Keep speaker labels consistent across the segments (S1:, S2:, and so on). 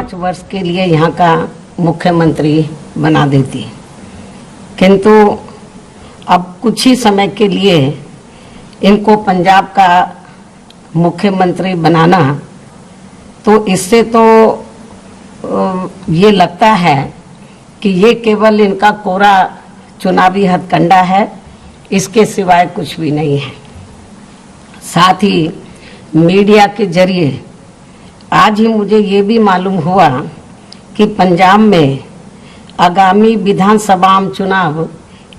S1: 5 वर्ष के लिए यहाँ का मुख्यमंत्री बना देती, किंतु अब कुछ ही समय के लिए इनको पंजाब का मुख्यमंत्री बनाना, तो इससे तो ये लगता है कि ये केवल इनका कोरा चुनावी हथकंडा है, इसके सिवाय कुछ भी नहीं है। साथ ही मीडिया के जरिए आज ही मुझे ये भी मालूम हुआ कि पंजाब में आगामी विधानसभा चुनाव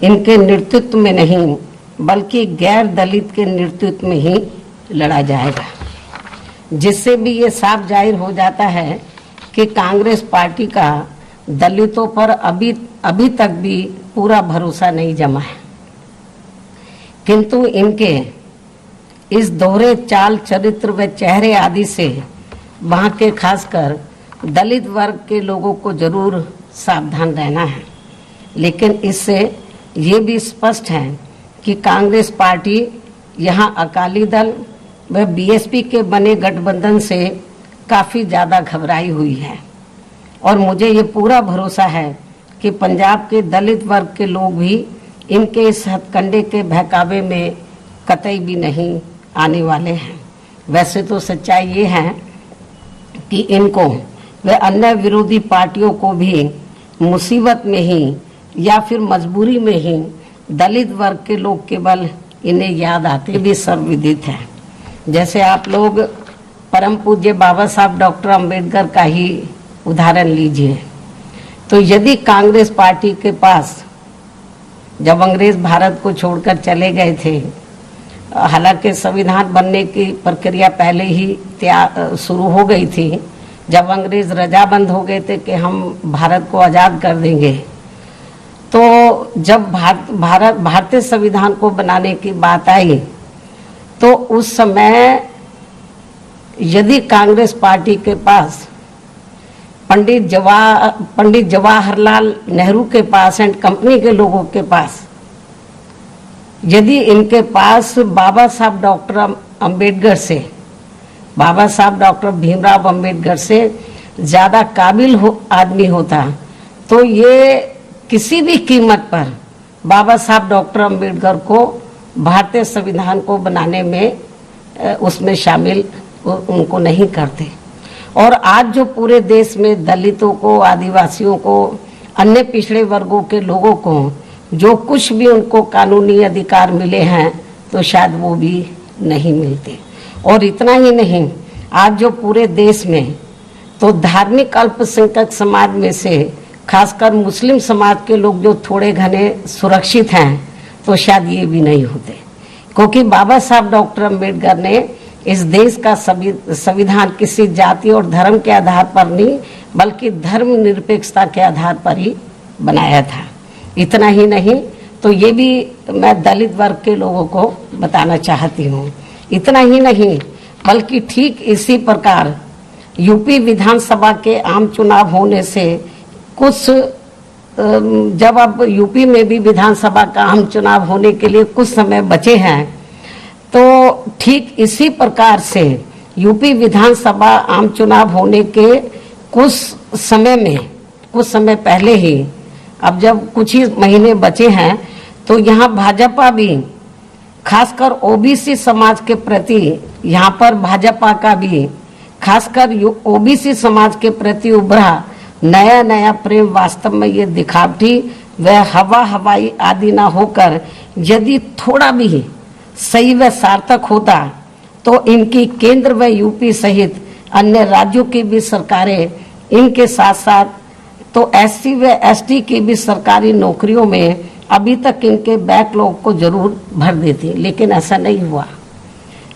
S1: इनके नेतृत्व में नहीं बल्कि गैर दलित के नेतृत्व में ही लड़ा जाएगा, जिससे भी ये साफ जाहिर हो जाता है कि कांग्रेस पार्टी का दलितों पर अभी तक भी पूरा भरोसा नहीं जमा है। किंतु इनके इस दोहरे चाल चरित्र व चेहरे आदि से वहाँ के खासकर दलित वर्ग के लोगों को जरूर सावधान रहना है। लेकिन इससे ये भी स्पष्ट है कि कांग्रेस पार्टी यहाँ अकाली दल व बीएसपी के बने गठबंधन से काफ़ी ज़्यादा घबराई हुई है, और मुझे ये पूरा भरोसा है कि पंजाब के दलित वर्ग के लोग भी इनके इस हथकंडे के बहकावे में कतई भी नहीं आने वाले हैं। वैसे तो सच्चाई ये है कि इनको व अन्य विरोधी पार्टियों को भी मुसीबत में ही या फिर मजबूरी में ही दलित वर्ग के लोग केवल इन्हें याद आते भी सर्वविदित है। जैसे आप लोग परम पूज्य बाबा साहब डॉक्टर अंबेडकर का ही उदाहरण लीजिए, तो यदि कांग्रेस पार्टी के पास जब अंग्रेज भारत को छोड़कर चले गए थे, हालांकि संविधान बनने की प्रक्रिया पहले ही शुरू हो गई थी, जब अंग्रेज रजाबंद हो गए थे कि हम भारत को आज़ाद कर देंगे, तो जब भारतीय संविधान को बनाने की बात आई तो उस समय यदि कांग्रेस पार्टी के पास पंडित जवाहरलाल नेहरू के पास एंड कंपनी के लोगों के पास यदि इनके पास बाबा साहब डॉक्टर अंबेडकर से, बाबा साहब डॉक्टर भीमराव अंबेडकर से ज़्यादा काबिल आदमी होता, तो ये किसी भी कीमत पर बाबा साहब डॉक्टर अंबेडकर को भारतीय संविधान को बनाने में उसमें शामिल उनको नहीं करते। और आज जो पूरे देश में दलितों को, आदिवासियों को, अन्य पिछड़े वर्गों के लोगों को जो कुछ भी उनको कानूनी अधिकार मिले हैं, तो शायद वो भी नहीं मिलते। और इतना ही नहीं, आज जो पूरे देश में तो धार्मिक अल्पसंख्यक समाज में से खासकर मुस्लिम समाज के लोग जो थोड़े घने सुरक्षित हैं, तो शायद ये भी नहीं होते, क्योंकि बाबा साहब डॉक्टर अंबेडकर ने इस देश का संविधान किसी जाति और धर्म के आधार पर नहीं बल्कि धर्मनिरपेक्षता के आधार पर ही बनाया था। इतना ही नहीं, तो ये भी मैं दलित वर्ग के लोगों को बताना चाहती हूँ। इतना ही नहीं, बल्कि ठीक इसी प्रकार यूपी विधानसभा के आम चुनाव होने से कुछ जब अब यूपी में भी विधानसभा का आम चुनाव होने के लिए कुछ समय बचे हैं, तो ठीक इसी प्रकार से यूपी विधानसभा आम चुनाव होने के कुछ समय पहले ही, अब जब कुछ ही महीने बचे हैं, तो यहाँ भाजपा भी खासकर ओबीसी समाज के प्रति, यहाँ पर भाजपा का भी खासकर ओबीसी समाज के प्रति उभरा नया प्रेम वास्तव में ये दिखावटी व हवाई आदि ना होकर यदि थोड़ा भी सही व सार्थक होता, तो इनकी केंद्र व यूपी सहित अन्य राज्यों की भी सरकारें इनके साथ साथ तो एससी व एसटी की भी सरकारी नौकरियों में अभी तक इनके बैकलॉग को जरूर भर देती, लेकिन ऐसा नहीं हुआ।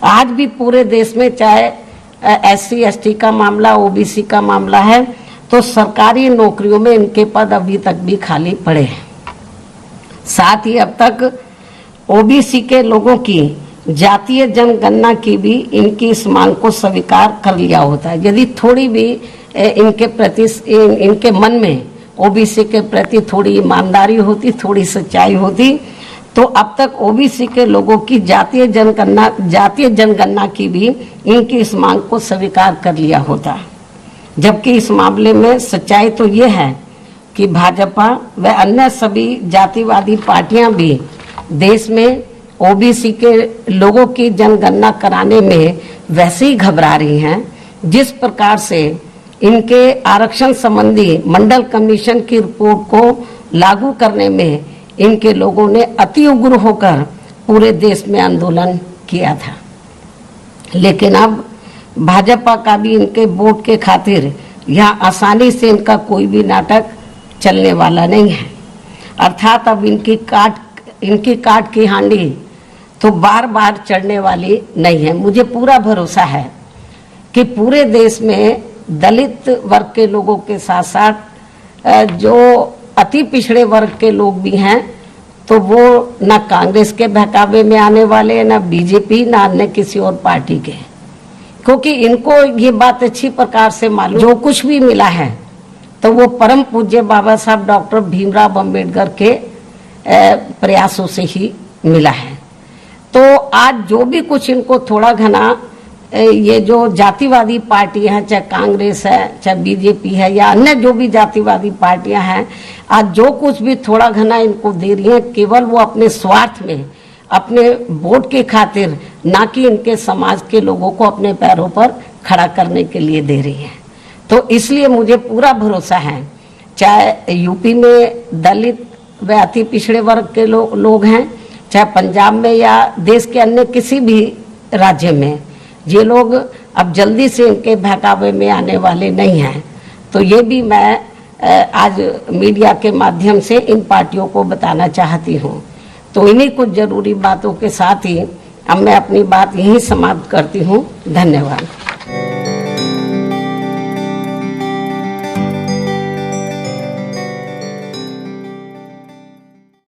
S1: आज भी पूरे देश में चाहे एससी एसटी का मामला, ओबीसी का मामला है, तो सरकारी नौकरियों में इनके पद अभी तक भी खाली पड़े हैं। साथ ही अब तक ओबीसी के लोगों की जातीय जनगणना की भी इनकी इस मांग को स्वीकार कर लिया होता है। यदि थोड़ी भी इनके प्रति, इनके मन में ओबीसी के प्रति थोड़ी ईमानदारी होती, थोड़ी सच्चाई होती, तो अब तक ओबीसी के लोगों की जातीय जनगणना की भी इनकी इस मांग को स्वीकार कर लिया होता। जबकि इस मामले में सच्चाई तो ये है कि भाजपा व अन्य सभी जातिवादी पार्टियां भी देश में ओबीसी के लोगों की जनगणना कराने में वैसे ही घबरा रही हैं जिस प्रकार से इनके आरक्षण संबंधी मंडल कमीशन की रिपोर्ट को लागू करने में इनके लोगों ने अति उग्र होकर पूरे देश में आंदोलन किया था। लेकिन अब भाजपा का भी इनके वोट के खातिर यहाँ आसानी से इनका कोई भी नाटक चलने वाला नहीं है। अर्थात अब इनकी काट की हांडी तो बार बार चढ़ने वाली नहीं है। मुझे पूरा भरोसा है कि पूरे देश में दलित वर्ग के लोगों के साथ साथ जो अति पिछड़े वर्ग के लोग भी हैं, तो वो ना कांग्रेस के बहकावे में आने वाले, ना बीजेपी, ना अन्य किसी और पार्टी के, क्योंकि इनको ये बात अच्छी प्रकार से मालूम जो कुछ भी मिला है तो वो परम पूज्य बाबा साहब डॉक्टर भीमराव अंबेडकर के प्रयासों से ही मिला है। तो आज जो भी कुछ इनको थोड़ा घना ये जो जातिवादी पार्टी है, चाहे कांग्रेस है, चाहे बीजेपी है या अन्य जो भी जातिवादी पार्टियां हैं, आज जो कुछ भी थोड़ा घना इनको दे रही है, केवल वो अपने स्वार्थ में, अपने वोट के खातिर, ना कि इनके समाज के लोगों को अपने पैरों पर खड़ा करने के लिए दे रही है। तो इसलिए मुझे पूरा भरोसा है, चाहे यूपी में दलित व अति पिछड़े वर्ग के लोग हैं, चाहे पंजाब में या देश के अन्य किसी भी राज्य में, ये लोग अब जल्दी से इनके बहकावे में आने वाले नहीं हैं। तो ये भी मैं आज मीडिया के माध्यम से इन पार्टियों को बताना चाहती हूँ। तो इन्हीं कुछ जरूरी बातों के साथ ही अब मैं अपनी बात यहीं समाप्त करती हूँ। धन्यवाद।